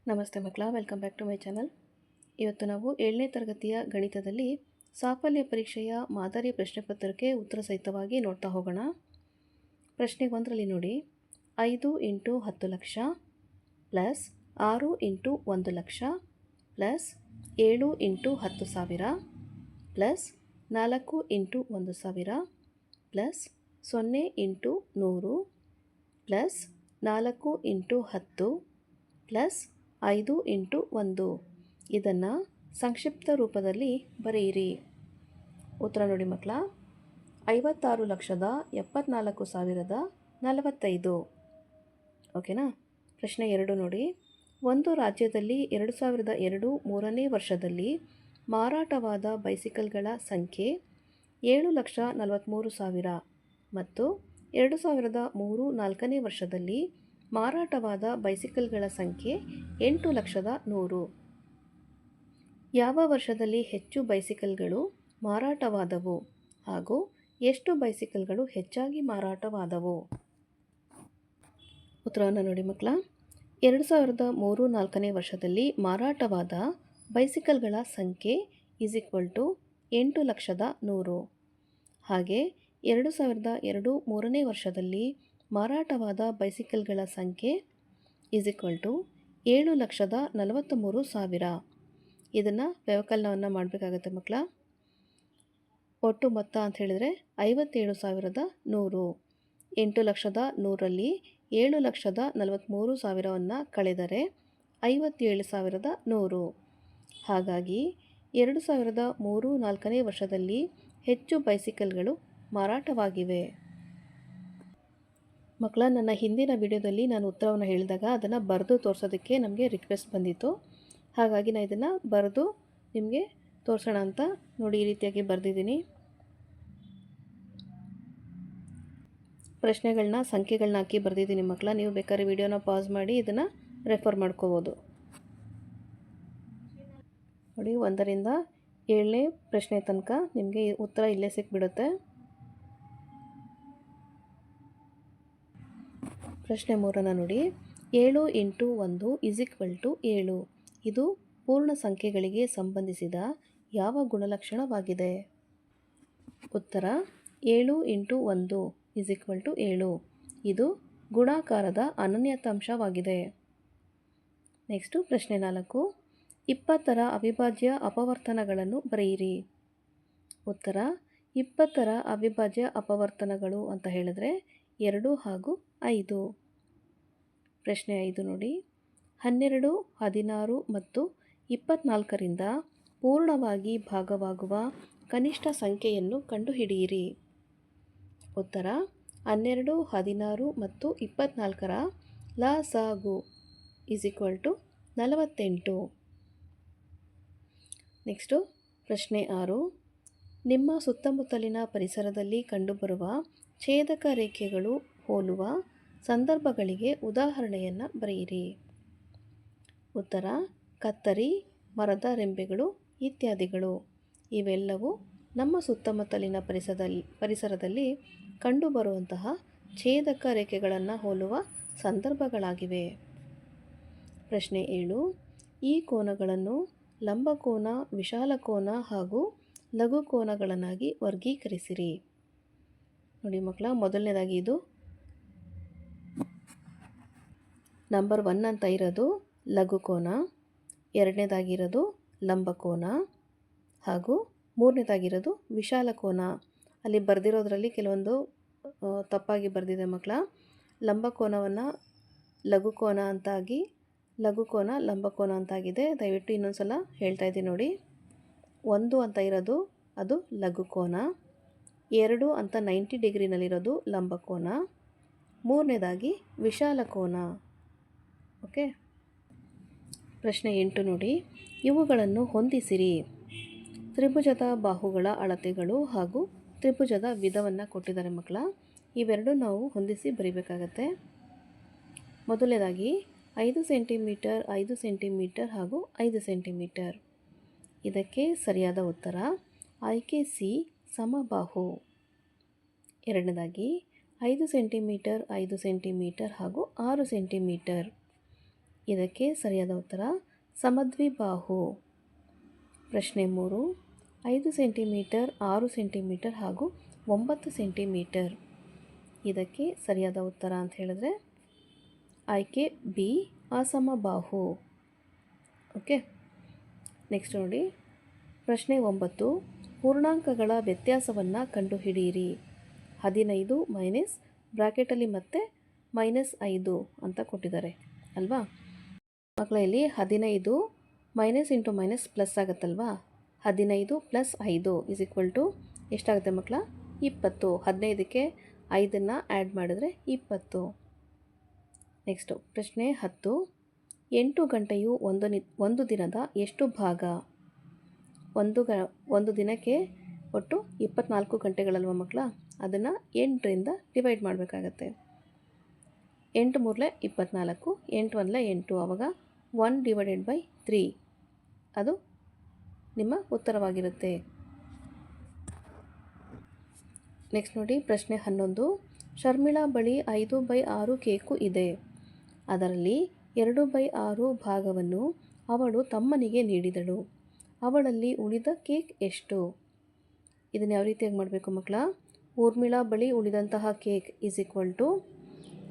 ನಮಸ್ತೆ ಮಕ್ಕಳ, welcome back to my channel. ಇವತ್ತು ನಾವು 7ನೇ ತರಗತಿಯ ಗಣಿತದಲ್ಲಿ ಸಾಫಲ್ಯ ಪರೀಕ್ಷೆಯ ಮಾದರಿ ಪ್ರಶ್ನೆ ಪತ್ರಿಕೆ ಉತ್ತರ ಸಹಿತವಾಗಿ ನೋಡ್ತಾ ಹೋಗೋಣ. ಪ್ರಶ್ನೆ 1ರಲ್ಲಿ ನೋಡಿ, 5 × 10 lakh plus 6 × 1 lakh plus 7 × 10,000 plus 4 × 1,000 plus 0 × 100 plus 4 × 10 plus 5 × 1 ಇದನ್ನು ಸಂಕ್ಷಿಪ್ತ ರೂಪದಲ್ಲಿ ಬರೆಯಿರಿ. ಉತ್ತರ ನೋಡಿ ಮಕ್ಕಳ, 56,74,045. ಓಕೆನಾ. ಪ್ರಶ್ನೆ 2 ನೋಡಿ, ಒಂದು ರಾಜ್ಯದಲ್ಲಿ 2002 3ನೇ ವರ್ಷದಲ್ಲಿ ಮಾರಾಟವಾದ ಬೈಸಿಕಲ್ಗಳ ಸಂಖ್ಯೆ 7,43,000 ಮತ್ತು 2003 4ನೇ ವರ್ಷದಲ್ಲಿ ಮಾರಾಟವಾದ ಬೈಸಿಕಲ್ಗಳ ಸಂಖ್ಯೆ 8,100,000. ಯಾವ ವರ್ಷದಲ್ಲಿ ಹೆಚ್ಚು ಬೈಸಿಕಲ್ಗಳು ಮಾರಾಟವಾದವು ಹಾಗೂ ಎಷ್ಟು ಬೈಸಿಕಲ್ಗಳು ಹೆಚ್ಚಾಗಿ ಮಾರಾಟವಾದವು? ಉತ್ತರವನ್ನು ನೋಡಿ ಮಕ್ಕಳ, 2003 4ನೇ ವರ್ಷದಲ್ಲಿ ಮಾರಾಟವಾದ ಬೈಸಿಕಲ್ಗಳ ಸಂಖ್ಯೆ = 8,100,000. ಹಾಗೆ 2002 3ನೇ ವರ್ಷದಲ್ಲಿ ಮಾರಾಟವಾದ ಬೈಸಿಕಲ್ಗಳ ಸಂಖ್ಯೆ = 7,43,000. ಇದನ್ನು ವ್ಯವಕಲನವನ್ನು ಮಾಡಬೇಕಾಗತ್ತೆ ಮಕ್ಕಳ. ಒಟ್ಟು ಮೊತ್ತ ಅಂತ ಹೇಳಿದರೆ 57,100. 8,100,000ರಲ್ಲಿ 7,43,000ವನ್ನು ಕಳೆದರೆ 57,100. ಹಾಗಾಗಿ 2003 4ನೇ ವರ್ಷದಲ್ಲಿ ಹೆಚ್ಚು ಬೈಸಿಕಲ್ಗಳು ಮಾರಾಟವಾಗಿವೆ. ಮಕ್ಕಳ, ನನ್ನ ಹಿಂದಿನ ವಿಡಿಯೋದಲ್ಲಿ ನಾನು ಉತ್ತರವನ್ನು ಹೇಳಿದಾಗ ಅದನ್ನು ಬರೆದು ತೋರಿಸೋದಕ್ಕೆ ನಮಗೆ ರಿಕ್ವೆಸ್ಟ್ ಬಂದಿತ್ತು. ಹಾಗಾಗಿ ನಾನು ಇದನ್ನು ಬರೆದು ನಿಮಗೆ ತೋರಿಸೋಣ ಅಂತ ನೋಡಿ ಈ ರೀತಿಯಾಗಿ ಬರೆದಿದ್ದೀನಿ. ಪ್ರಶ್ನೆಗಳನ್ನ ಸಂಖ್ಯೆಗಳನ್ನ ಹಾಕಿ ಬರೆದಿದ್ದೀನಿ ಮಕ್ಕಳ. ನೀವು ಬೇಕಾದ್ರೆ ವಿಡಿಯೋನ ಪಾಸ್ ಮಾಡಿ ಇದನ್ನು ರೆಫರ್ ಮಾಡ್ಕೋಬೋದು. ನೋಡಿ, 1ರಿಂದ 7ನೇ ಪ್ರಶ್ನೆ ತನಕ ನಿಮಗೆ ಉತ್ತರ ಇಲ್ಲೇ ಸಿಕ್ಬಿಡುತ್ತೆ. ಪ್ರಶ್ನೆ 3ನ್ನು ನೋಡಿ, 7 × 1 = 7. ಇದು ಪೂರ್ಣ ಸಂಖ್ಯೆಗಳಿಗೆ ಸಂಬಂಧಿಸಿದ ಯಾವ ಗುಣಲಕ್ಷಣವಾಗಿದೆ? ಉತ್ತರ 7 × 1 = 7. ಇದು ಗುಣಾಕಾರದ ಅನನ್ಯತಾಂಶವಾಗಿದೆ. ನೆಕ್ಸ್ಟು ಪ್ರಶ್ನೆ 4, 20ರ ಅವಿಭಾಜ್ಯ ಅಪವರ್ತನಗಳನ್ನು ಬರೆಯಿರಿ. ಉತ್ತರ 20ರ ಅವಿಭಾಜ್ಯ ಅಪವರ್ತನಗಳು ಅಂತ ಹೇಳಿದ್ರೆ 2 ಹಾಗೂ 5. ಪ್ರಶ್ನೆ 5 ನೋಡಿ, 12, 16 ಮತ್ತು 24ರಿಂದ ಪೂರ್ಣವಾಗಿ ಭಾಗವಾಗುವ ಕನಿಷ್ಠ ಸಂಖ್ಯೆಯನ್ನು ಕಂಡುಹಿಡಿಯಿರಿ. ಉತ್ತರ 12, 16 ಮತ್ತು 24ರ ಲಸಾಗು = 48. ನೆಕ್ಸ್ಟು ಪ್ರಶ್ನೆ 6, ನಿಮ್ಮ ಸುತ್ತಮುತ್ತಲಿನ ಪರಿಸರದಲ್ಲಿ ಕಂಡುಬರುವ ಛೇದಕ ರೇಖೆಗಳು ಹೋಲುವ ಸಂದರ್ಭಗಳಿಗೆ ಉದಾಹರಣೆಯನ್ನು ಬರೆಯಿರಿ. ಉತ್ತರ ಕತ್ತರಿ, ಮರದ ರೆಂಬೆಗಳು ಇತ್ಯಾದಿಗಳು. ಇವೆಲ್ಲವೂ ನಮ್ಮ ಸುತ್ತಮುತ್ತಲಿನ ಪರಿಸರದಲ್ಲಿ ಕಂಡುಬರುವಂತಹ ಛೇದಕ ರೇಖೆಗಳನ್ನು ಹೋಲುವ ಸಂದರ್ಭಗಳಾಗಿವೆ. ಪ್ರಶ್ನೆ 7, ಈ ಕೋನಗಳನ್ನು ಲಂಬಕೋನ, ವಿಶಾಲಕೋನ ಹಾಗೂ ಲಘುಕೋನಗಳನ್ನಾಗಿ ವರ್ಗೀಕರಿಸಿರಿ. ನೋಡಿ ಮಕ್ಕಳ, ಮೊದಲನೇದಾಗಿ ಇದು ನಂಬರ್ 1 ಅಂತ ಇರೋದು ಲಘುಕೋನ, ಎರಡನೇದಾಗಿರೋದು ಲಂಬಕೋನ ಹಾಗೂ ಮೂರನೇದಾಗಿರೋದು ವಿಶಾಲಕೋನ. ಅಲ್ಲಿ ಬರೆದಿರೋದ್ರಲ್ಲಿ ಕೆಲವೊಂದು ತಪ್ಪಾಗಿ ಬರೆದಿದೆ ಮಕ್ಕಳ. ಲಂಬಕೋನವನ್ನು ಲಘುಕೋನ ಅಂತಾಗಿ, ಲಘುಕೋನ ಲಂಬಕೋನ ಅಂತಾಗಿದೆ. ದಯವಿಟ್ಟು ಇನ್ನೊಂದು ಸಲ ಹೇಳ್ತಾ ಇದ್ದೀನಿ ನೋಡಿ. 1 ಅಂತ ಇರೋದು ಅದು ಲಘುಕೋನ, 2 ಅಂತ 90 ಡಿಗ್ರಿನಲ್ಲಿರೋದು ಲಂಬಕೋನ, ಮೂರನೇದಾಗಿ ವಿಶಾಲಕೋನ. ಓಕೆ. ಪ್ರಶ್ನೆ 8 ನೋಡಿ, ಇವುಗಳನ್ನು ಹೊಂದಿಸಿರಿ. ತ್ರಿಭುಜದ ಬಾಹುಗಳ ಅಳತೆಗಳು ಹಾಗೂ ತ್ರಿಭುಜದ ವಿಧವನ್ನು ಕೊಟ್ಟಿದ್ದಾರೆ ಮಕ್ಕಳ. ಇವೆರಡು ನಾವು ಹೊಂದಿಸಿ ಬರೀಬೇಕಾಗತ್ತೆ. ಮೊದಲನೇದಾಗಿ 5 ಸೆಂಟಿಮೀಟರ್, 5 ಸೆಂಟಿಮೀಟರ್ ಹಾಗೂ 5 ಸೆಂಟಿಮೀಟರ್. ಇದಕ್ಕೆ ಸರಿಯಾದ ಉತ್ತರ ಆಯ್ಕೆ ಸಿ, ಸಮಬಾಹು. ಎರಡನೇದಾಗಿ 5 ಸೆಂಟಿಮೀಟರ್, 5 ಸೆಂಟಿಮೀಟರ್ ಹಾಗೂ 6 ಸೆಂಟಿಮೀಟರ್. ಇದಕ್ಕೆ ಸರಿಯಾದ ಉತ್ತರ ಸಮದ್ವಿಬಾಹು. ಪ್ರಶ್ನೆ 3, 5 ಸೆಂಟಿಮೀಟರ್, 6 ಸೆಂಟಿಮೀಟರ್ ಹಾಗೂ 9 ಸೆಂಟಿಮೀಟರ್. ಇದಕ್ಕೆ ಸರಿಯಾದ ಉತ್ತರ ಅಂತ ಹೇಳಿದ್ರೆ ಆಯ್ಕೆ ಬಿ, ಅಸಮಬಾಹು. ಓಕೆ, ನೆಕ್ಸ್ಟ್ ನೋಡಿ ಪ್ರಶ್ನೆ 9, ಪೂರ್ಣಾಂಕಗಳ ವ್ಯತ್ಯಾಸವನ್ನು ಕಂಡುಹಿಡಿಯಿರಿ. 15 ಮೈನಸ್ ಬ್ರಾಕೆಟಲ್ಲಿ ಮತ್ತೆ -5 ಅಂತ ಕೊಟ್ಟಿದ್ದಾರೆ ಅಲ್ವಾ ಮಕ್ಕಳ. ಇಲ್ಲಿ 15 ಮೈನಸ್ ಇಂಟು ಮೈನಸ್ ಪ್ಲಸ್ ಆಗುತ್ತಲ್ವಾ. 15 + 5 ಎಷ್ಟಾಗುತ್ತೆ ಮಕ್ಕಳ? 20. 15ಕ್ಕೆ 5ನ್ನು ಆ್ಯಡ್ ಮಾಡಿದ್ರೆ 20. ನೆಕ್ಸ್ಟು ಪ್ರಶ್ನೆ 10, 8 ಗಂಟೆಯು ಒಂದು ದಿನದ ಎಷ್ಟು ಭಾಗ? ಒಂದು ದಿನಕ್ಕೆ ಒಟ್ಟು 24 ಗಂಟೆಗಳಲ್ವ ಮಕ್ಕಳ. ಅದನ್ನು 8ರಿಂದ ಡಿವೈಡ್ ಮಾಡಬೇಕಾಗತ್ತೆ. 8 3 24, 8 1 8. ಆವಾಗ 1/3 ಅದು ನಿಮ್ಮ ಉತ್ತರವಾಗಿರುತ್ತೆ. ನೆಕ್ಸ್ಟ್ ನೋಡಿ ಪ್ರಶ್ನೆ 11, ಶರ್ಮಿಳಾ ಬಳಿ 5/6 ಕೇಕು ಇದೆ. ಅದರಲ್ಲಿ 2/6 ಭಾಗವನ್ನು ಅವಳು ತಮ್ಮನಿಗೆ ನೀಡಿದಳು. ಅವಳಲ್ಲಿ ಉಳಿದ ಕೇಕ್ ಎಷ್ಟು? ಇದನ್ನು ಯಾವ ರೀತಿಯಾಗಿ ಮಾಡಬೇಕು ಮಕ್ಕಳ? ಊರ್ಮಿಳಾ ಬಳಿ ಉಳಿದಂತಹ ಕೇಕ್ =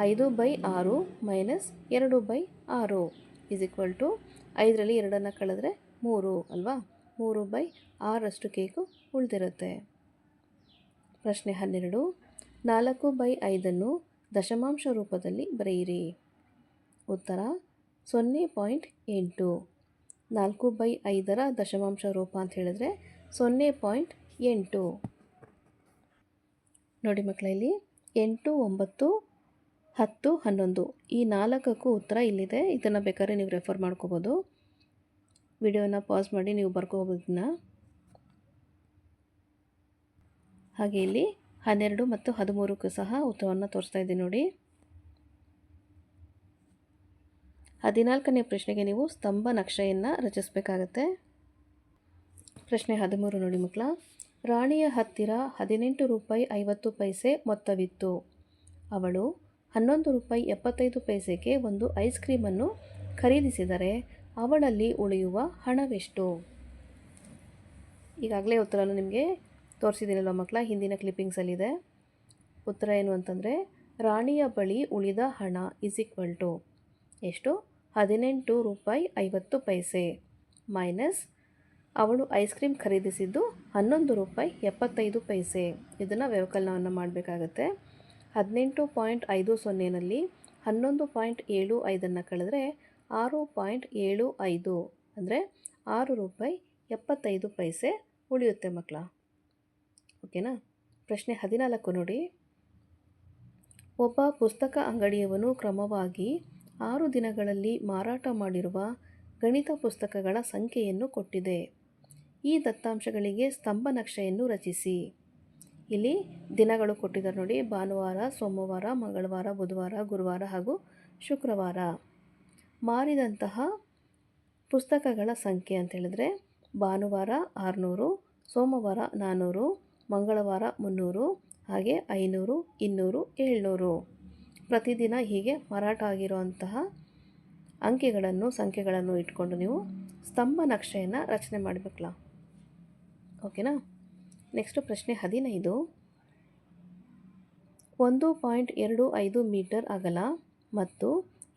5/6 ಮೈನಸ್ 2/6 5ರಲ್ಲಿ 2ನ್ನು ಕಳೆದ್ರೆ 3 ಅಲ್ವಾ. 3/6 ಕೇಕು ಉಳಿದಿರುತ್ತೆ. ಪ್ರಶ್ನೆ 12, 4/5 ದಶಮಾಂಶ ರೂಪದಲ್ಲಿ ಬರೆಯಿರಿ. ಉತ್ತರ 0.8. 4/5ರ ದಶಮಾಂಶ ರೂಪ ಅಂತ ಹೇಳಿದ್ರೆ 0.8. ನೋಡಿ ಮಕ್ಕಳ, ಇಲ್ಲಿ 8, 9, 10, 11 ಈ 4ಕ್ಕೂ ಉತ್ತರ ಇಲ್ಲಿದೆ. ಇದನ್ನು ಬೇಕಾದ್ರೆ ನೀವು ರೆಫರ್ ಮಾಡ್ಕೋಬೋದು. ವಿಡಿಯೋನ ಪಾಸ್ ಮಾಡಿ ನೀವು ಬರ್ಕೋಬೋದನ್ನ. ಹಾಗೆ ಇಲ್ಲಿ 12 ಮತ್ತು 13ಕ್ಕೂ ಸಹ ಉತ್ತರವನ್ನು ತೋರಿಸ್ತಾ ಇದ್ದೀನಿ ನೋಡಿ. 14ನೇ ಪ್ರಶ್ನೆಗೆ ನೀವು ಸ್ತಂಭ ನಕ್ಷೆಯನ್ನು ರಚಿಸಬೇಕಾಗತ್ತೆ. ಪ್ರಶ್ನೆ 13 ನೋಡಿ ಮಕ್ಕಳ, ರಾಣಿಯ ಹತ್ತಿರ 18 ರೂಪಾಯಿ 50 ಪೈಸೆ ಮೊತ್ತವಿತ್ತು. ಅವಳು 11 ರೂಪಾಯಿ 75 ಪೈಸೆಗೆ ಒಂದು ಐಸ್ ಕ್ರೀಮನ್ನು ಖರೀದಿಸಿದರೆ ಅವಳಲ್ಲಿ ಉಳಿಯುವ ಹಣವೆಷ್ಟು? ಈಗಾಗಲೇ ಉತ್ತರವನ್ನು ನಿಮಗೆ ತೋರಿಸಿದ್ದೀನಲ್ವ ಮಕ್ಕಳ, ಹಿಂದಿನ ಕ್ಲಿಪ್ಪಿಂಗ್ಸಲ್ಲಿದೆ. ಉತ್ತರ ಏನು ಅಂತಂದರೆ ರಾಣಿಯ ಬಳಿ ಉಳಿದ ಹಣ ಎಷ್ಟು? 18 ರೂಪಾಯಿ 50 ಪೈಸೆ ಮೈನಸ್ ಅವಳು ಐಸ್ ಕ್ರೀಮ್ ಖರೀದಿಸಿದ್ದು 11 ರೂಪಾಯಿ 75 ಪೈಸೆ. ಇದನ್ನು ವ್ಯವಕಲನವನ್ನು ಮಾಡಬೇಕಾಗತ್ತೆ. 18.50ನಲ್ಲಿ 11.75 ಕಳೆದ್ರೆ 6.75 ಅಂದರೆ 6 ರೂಪಾಯಿ 75 ಪೈಸೆ ಉಳಿಯುತ್ತೆ ಮಕ್ಕಳ. ಓಕೆನಾ. ಪ್ರಶ್ನೆ 14 ನೋಡಿ, ಒಬ್ಬ ಪುಸ್ತಕ ಅಂಗಡಿಯವನು ಕ್ರಮವಾಗಿ 6 ದಿನಗಳಲ್ಲಿ ಮಾರಾಟ ಮಾಡಿರುವ ಗಣಿತ ಪುಸ್ತಕಗಳ ಸಂಖ್ಯೆಯನ್ನು ಕೊಟ್ಟಿದೆ. ಈ ದತ್ತಾಂಶಗಳಿಗೆ ಸ್ತಂಭ ನಕ್ಷೆಯನ್ನು ರಚಿಸಿ. ಇಲ್ಲಿ ದಿನಗಳು ಕೊಟ್ಟಿದ್ದಾರೆ ನೋಡಿ, ಭಾನುವಾರ, ಸೋಮವಾರ, ಮಂಗಳವಾರ, ಬುಧವಾರ, ಗುರುವಾರ ಹಾಗೂ ಶುಕ್ರವಾರ. ಮಾರಿದಂತಹ ಪುಸ್ತಕಗಳ ಸಂಖ್ಯೆ ಅಂತ ಹೇಳಿದ್ರೆ ಭಾನುವಾರ 600, ಸೋಮವಾರ 400, ಮಂಗಳವಾರ 300, ಹಾಗೆ 500, 200, 700. ಪ್ರತಿದಿನ ಹೀಗೆ ಮಾರಾಟ ಆಗಿರುವಂತಹ ಸಂಖ್ಯೆಗಳನ್ನು ಇಟ್ಕೊಂಡು ನೀವು ಸ್ತಂಭ ನಕ್ಷೆಯನ್ನು ರಚನೆ ಮಾಡಬೇಕಲ್ಲ. ಓಕೆನಾ. ನೆಕ್ಸ್ಟು ಪ್ರಶ್ನೆ 15, 1.25 ಮೀಟರ್ ಅಗಲ ಮತ್ತು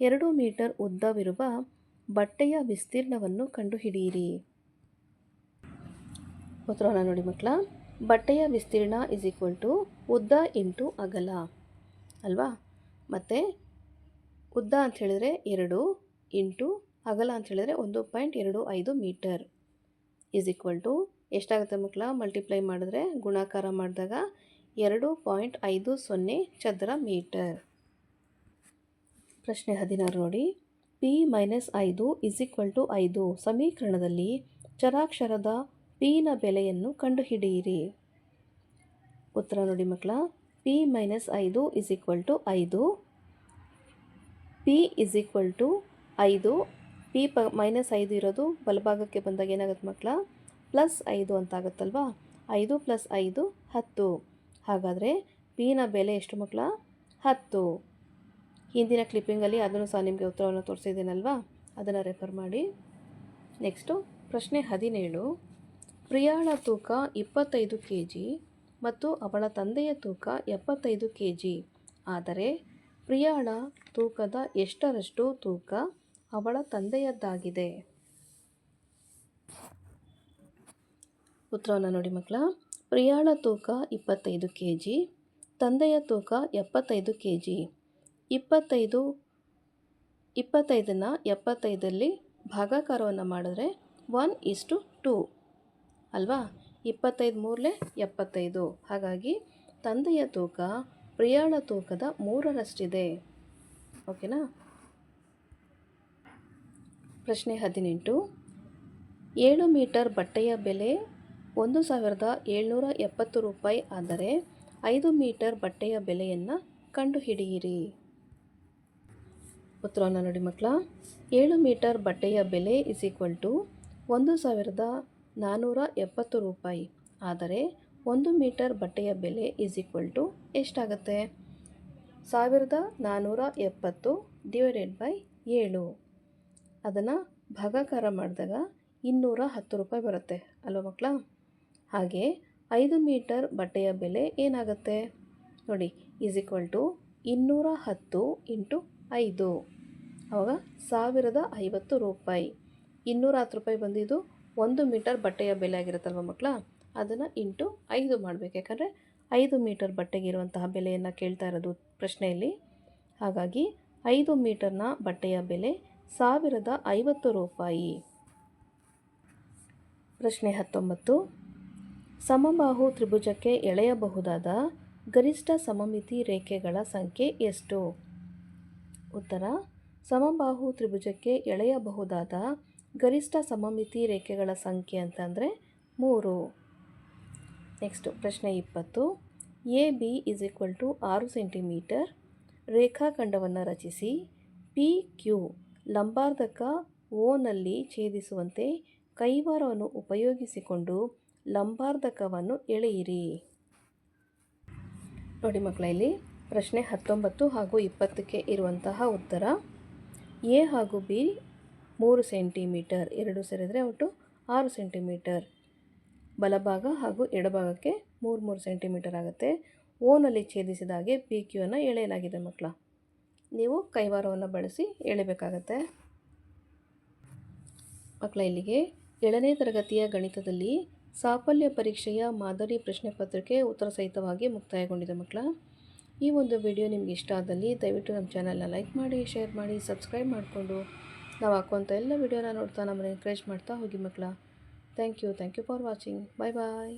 2 ಮೀಟರ್ ಉದ್ದವಿರುವ ಬಟ್ಟೆಯ ವಿಸ್ತೀರ್ಣವನ್ನು ಕಂಡುಹಿಡಿಯಿರಿ. ಉತ್ತರವನ್ನು ನೋಡಿ ಮಕ್ಕಳ. ಬಟ್ಟೆಯ ವಿಸ್ತೀರ್ಣ ಉದ್ದ ಇಂಟು ಅಗಲ ಅಲ್ವಾ. ಮತ್ತು ಉದ್ದ ಅಂತ ಹೇಳಿದರೆ 2 ಇಂಟು ಅಗಲ ಅಂತ ಹೇಳಿದರೆ 1.25 ಮೀಟರ್ ಎಷ್ಟಾಗುತ್ತೆ ಮಕ್ಕಳ? ಮಲ್ಟಿಪ್ಲೈ ಮಾಡಿದ್ರೆ, ಗುಣಾಕಾರ ಮಾಡಿದಾಗ 2.50 ಚದರ ಮೀಟರ್. ಪ್ರಶ್ನೆ 16 ನೋಡಿ, P-5 = 5 ಸಮೀಕರಣದಲ್ಲಿ ಚರಾಕ್ಷರದ Pನ ಬೆಲೆಯನ್ನು ಕಂಡುಹಿಡಿಯಿರಿ. ಉತ್ತರ ನೋಡಿ ಮಕ್ಕಳ. P-5 = 5. P = 5. P-5 ಇರೋದು ಬಲಭಾಗಕ್ಕೆ ಬಂದಾಗ ಏನಾಗುತ್ತೆ ಮಕ್ಕಳ? +5 ಅಂತ ಆಗುತ್ತಲ್ವಾ. 5 + 5 10. ಹಾಗಾದರೆ Pನ ಬೆಲೆ ಎಷ್ಟು ಮಕ್ಕಳ? 10. ಹಿಂದಿನ ಕ್ಲಿಪ್ಪಿಂಗಲ್ಲಿ ಅದನ್ನು ಸಹ ನಿಮಗೆ ಉತ್ತರವನ್ನು ತೋರಿಸಿದ್ದೀನಲ್ವಾ, ಅದನ್ನು ರೆಫರ್ ಮಾಡಿ. ನೆಕ್ಸ್ಟು ಪ್ರಶ್ನೆ 17. ಪ್ರಿಯಾಳ ತೂಕ 25 kg ಮತ್ತು ಅವಳ ತಂದೆಯ ತೂಕ 75 kg. ಆದರೆ ಪ್ರಿಯಾಳ ತೂಕದ ಎಷ್ಟರಷ್ಟು ತೂಕ ಅವಳ ತಂದೆಯದ್ದಾಗಿದೆ? ಉತ್ತರವನ್ನು ನೋಡಿ ಮಕ್ಕಳ. ಪ್ರಿಯಾಳ ತೂಕ 25 kg, ತಂದೆಯ ತೂಕ 75 kg. 25ನ 75ರಲ್ಲಿ ಭಾಗಾಕಾರವನ್ನು ಮಾಡಿದ್ರೆ 1:2 ಅಲ್ವಾ. 25 ಮೂರಲೆ 75. ಹಾಗಾಗಿ ತಂದೆಯ ತೂಕ ಪ್ರಿಯಾಳ ತೂಕದ 3ರಷ್ಟಿದೆ. ಓಕೆನಾ. ಪ್ರಶ್ನೆ 18. 7 ಮೀಟರ್ ಬಟ್ಟೆಯ ಬೆಲೆ 1770 ರೂಪಾಯಿ ಆದರೆ 5 ಮೀಟರ್ ಬಟ್ಟೆಯ ಬೆಲೆಯನ್ನು ಕಂಡುಹಿಡಿಯಿರಿ. ಉತ್ತರವನ್ನು ನೋಡಿ ಮಕ್ಕಳ. 7 ಮೀಟರ್ ಬಟ್ಟೆಯ ಬೆಲೆ =1470 ರೂಪಾಯಿ. ಆದರೆ 1 ಮೀಟರ್ ಬಟ್ಟೆಯ ಬೆಲೆ ಎಷ್ಟಾಗುತ್ತೆ? 1470 / 7. ಅದನ್ನು ಭಾಗಾಕಾರ ಮಾಡಿದಾಗ 210 ರೂಪಾಯಿ ಬರುತ್ತೆ ಅಲ್ವ ಮಕ್ಕಳ. ಹಾಗೆ 5 ಮೀಟರ್ ಬಟ್ಟೆಯ ಬೆಲೆ ಏನಾಗುತ್ತೆ ನೋಡಿ, 210 × 5. ಆವಾಗ 1050 ರೂಪಾಯಿ. 210 ರೂಪಾಯಿ ಬಂದಿದ್ದು 1 ಮೀಟರ್ ಬಟ್ಟೆಯ ಬೆಲೆ ಆಗಿರುತ್ತಲ್ವ ಮಕ್ಕಳ. ಅದನ್ನು × 5 ಮಾಡಬೇಕು, ಯಾಕಂದರೆ 5 ಮೀಟರ್ ಬಟ್ಟೆಗೆ ಇರುವಂತಹ ಬೆಲೆಯನ್ನು ಕೇಳ್ತಾ ಇರೋದು ಪ್ರಶ್ನೆಯಲ್ಲಿ. ಹಾಗಾಗಿ 5 ಮೀಟರ್ನ ಬಟ್ಟೆಯ ಬೆಲೆ 1050 ರೂಪಾಯಿ. ಪ್ರಶ್ನೆ 19. ಸಮಬಾಹು ತ್ರಿಭುಜಕ್ಕೆ ಎಳೆಯಬಹುದಾದ ಗರಿಷ್ಠ ಸಮಮಿತಿ ರೇಖೆಗಳ ಸಂಖ್ಯೆ ಎಷ್ಟು? ಉತ್ತರ: ಸಮಬಾಹು ತ್ರಿಭುಜಕ್ಕೆ ಎಳೆಯಬಹುದಾದ ಗರಿಷ್ಠ ಸಮಮಿತಿ ರೇಖೆಗಳ ಸಂಖ್ಯೆ ಅಂತಂದರೆ 3. ನೆಕ್ಸ್ಟು ಪ್ರಶ್ನೆ 20. AB = 6 ಸೆಂಟಿಮೀಟರ್ ರೇಖಾಖಂಡವನ್ನು ರಚಿಸಿ PQ ಲಂಬಾರ್ಧಕ Oನಲ್ಲಿ ಛೇದಿಸುವಂತೆ ಕೈವಾರವನ್ನು ಉಪಯೋಗಿಸಿಕೊಂಡು ಲಂಬಾರ್ಧಕವನ್ನು ಎಳೆಯಿರಿ. ನೋಡಿ ಮಕ್ಕಳ, ಇಲ್ಲಿ ಪ್ರಶ್ನೆ 19 ಹಾಗೂ 20ಕ್ಕೆ ಇರುವಂತಹ ಉತ್ತರ. A ಹಾಗೂ B 3 ಸೆಂಟಿಮೀಟರ್, ಎರಡು ಸೇರಿದರೆ ಒಟ್ಟು 6 ಸೆಂಟಿಮೀಟರ್. ಬಲಭಾಗ ಹಾಗೂ ಎಡಭಾಗಕ್ಕೆ 3 ಸೆಂಟಿಮೀಟರ್ ಆಗುತ್ತೆ. ಓನಲ್ಲಿ ಛೇದಿಸಿದಾಗೆ PQ ಅನ್ನು ಎಳೆಯಲಾಗಿದೆ ಮಕ್ಕಳ. ನೀವು ಕೈವಾರವನ್ನು ಬಳಸಿ ಎಳೆಯಬೇಕಾಗತ್ತೆ ಮಕ್ಕಳ. ಇಲ್ಲಿಗೆ 7ನೇ ತರಗತಿಯ ಗಣಿತದಲ್ಲಿ ಸಾಫಲ್ಯ ಪರೀಕ್ಷೆಯ ಮಾದರಿ ಪ್ರಶ್ನೆ ಪತ್ರಿಕೆ ಉತ್ತರ ಸಹಿತವಾಗಿ ಮುಕ್ತಾಯಗೊಂಡಿದೆ ಮಕ್ಕಳ. ಈ ಒಂದು ವಿಡಿಯೋ ನಿಮ್ಗೆ ಇಷ್ಟ ಆದಲ್ಲಿ ದಯವಿಟ್ಟು ನಮ್ಮ ಚಾನಲ್ನ ಲೈಕ್ ಮಾಡಿ, ಶೇರ್ ಮಾಡಿ, ಸಬ್ಸ್ಕ್ರೈಬ್ ಮಾಡಿಕೊಂಡು ನಾವು ಹಾಕುವಂಥ ಎಲ್ಲ ವಿಡಿಯೋನ ನೋಡ್ತಾ ನಮ್ಮನ್ನು ಎನ್ಕರೇಜ್ ಮಾಡ್ತಾ ಹೋಗಿ ಮಕ್ಕಳ. Thank you for watching. Bye bye.